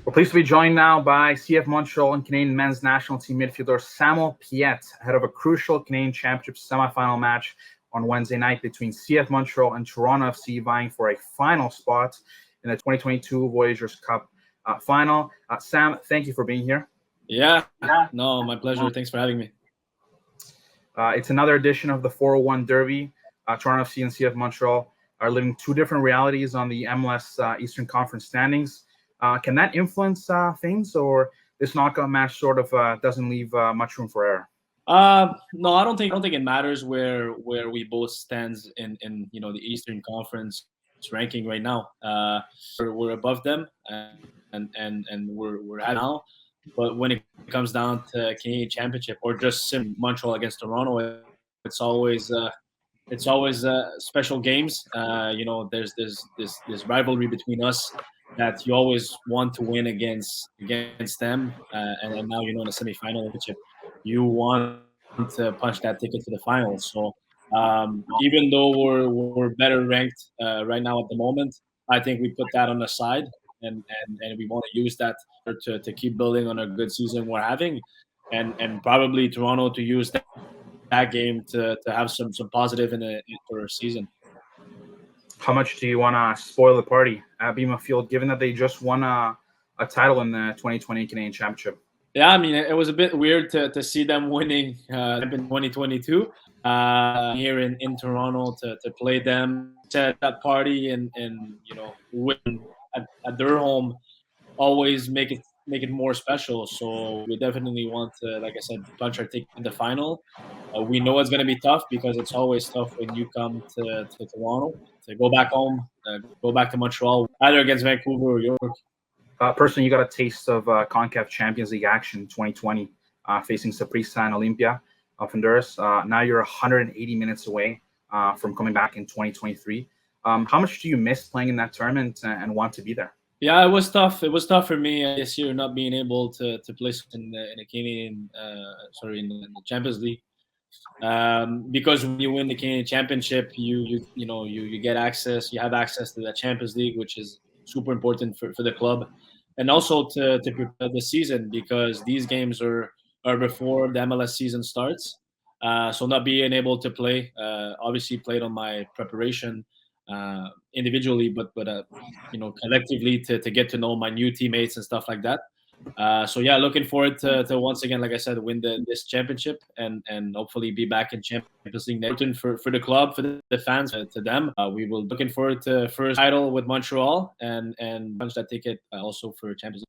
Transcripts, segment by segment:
We're pleased to be joined now by CF Montreal and Canadian men's national team midfielder Samuel Piette, ahead of a crucial Canadian Championship semifinal match on Wednesday night between CF Montreal and Toronto FC, vying for a final spot in the 2022 Voyageurs Cup final. Sam, thank you for being here. Yeah, no, my pleasure. Thanks for having me. It's another edition of the 401 Derby. Toronto FC and CF Montreal are living two different realities on the MLS Eastern Conference standings. Can that influence things, or this knockout match sort of doesn't leave much room for error? No, I don't think it matters where we both stands in the Eastern Conference ranking right now. We're above them, and we're at now. But when it comes down to Canadian Championship or just Montreal against Toronto, it's always special games. There's this rivalry between us that you always want to win against them, and now in the semifinal championship, you want to punch that ticket to the final. So even though we're better ranked right now at the moment, I think we put that on the side, and we want to use that to keep building on a good season we're having, and probably Toronto to use that game to have some positive for a season. How much do you want to spoil the party at BMO Field, given that they just won a title in the 2020 Canadian Championship? Yeah, I mean, it was a bit weird to see them winning in 2022 here in Toronto to play them at that party and win at their home. Always make it more special. So we definitely want to, like I said, punch our ticket in the final. We know it's going to be tough because it's always tough when you come to Toronto to go back home, go back to Montreal, either against Vancouver or York. Personally, you got a taste of CONCACAF Champions League action in 2020, facing Saprissa and Olympia of Honduras. Now you're 180 minutes away from coming back in 2023. How much do you miss playing in that tournament and want to be there? Yeah, it was tough. It was tough for me this year not being able to play in the Canadian, in the Champions League, because when you win the Canadian Championship, you get access. You have access to the Champions League, which is super important for the club, and also to prepare the season because these games are before the MLS season starts. So not being able to play, obviously played on my preparation individually, but collectively to get to know my new teammates and stuff like that. So yeah, looking forward to once again, like I said, win this championship and hopefully be back in Champions League next for the club, for the fans, to them. We will looking forward to first title with Montreal and punch that ticket also for Champions League.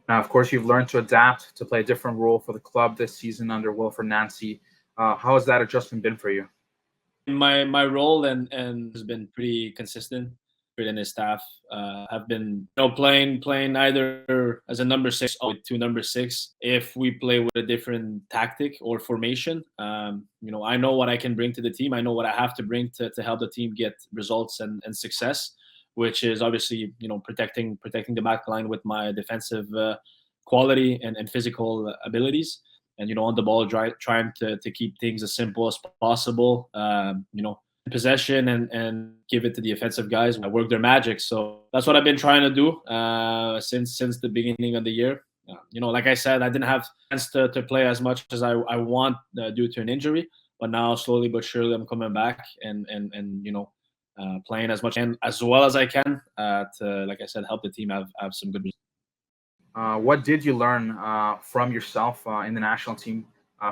Now, of course, you've learned to adapt to play a different role for the club this season under Wilfred Nancy. How has that adjustment been for you? My role and has been pretty consistent. And his staff have been playing either as a number 6 or to number 6 if we play with a different tactic or formation. I know what I can bring to the team. I know what I have to bring to help the team get results and success, which is obviously protecting the back line with my defensive quality and physical abilities. And on the ball, trying to keep things as simple as possible. Possession and give it to the offensive guys. I work their magic, so that's what I've been trying to do since the beginning of the year. Like I said, I didn't have chance to play as much as I want due to an injury, but now slowly but surely I'm coming back and playing as much and as well as I can to, like I said, help the team have some good results. What did you learn from yourself in the national team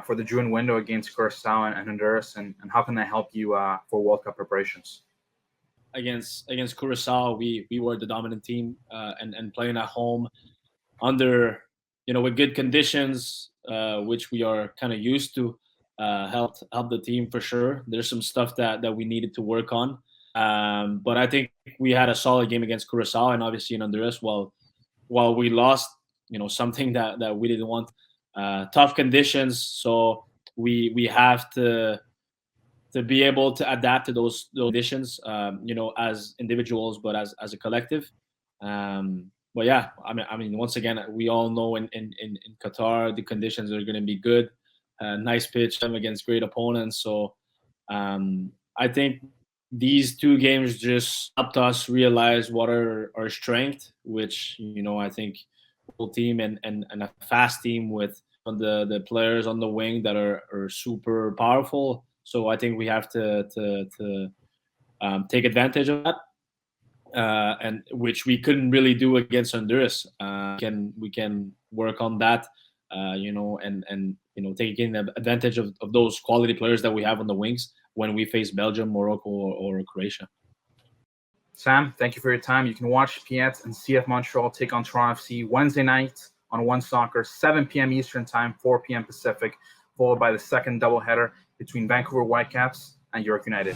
for the June window against Curacao and Honduras, and how can that help you for World Cup preparations? Against Curacao, we were the dominant team and playing at home under with good conditions, which we are kind of used to, help the team for sure. There's some stuff that we needed to work on, but I think we had a solid game against Curacao and obviously in Honduras. While we lost, something that we didn't want. Tough conditions, so we have to be able to adapt to those conditions, as individuals, but as a collective. But yeah, I mean, once again, we all know in Qatar the conditions are going to be good. Nice pitch against great opponents, so I think these two games just helped us realize what are our strength, which I think full team and a fast team with the players on the wing that are super powerful. So I think we have to take advantage of that, and which we couldn't really do against Honduras. We can work on that, and taking advantage of those quality players that we have on the wings when we face Belgium, Morocco, or Croatia. Sam, thank you for your time. You can watch Piette and CF Montreal take on Toronto FC Wednesday night on OneSoccer, 7 p.m. Eastern Time, 4 p.m. Pacific, followed by the second doubleheader between Vancouver Whitecaps and York United.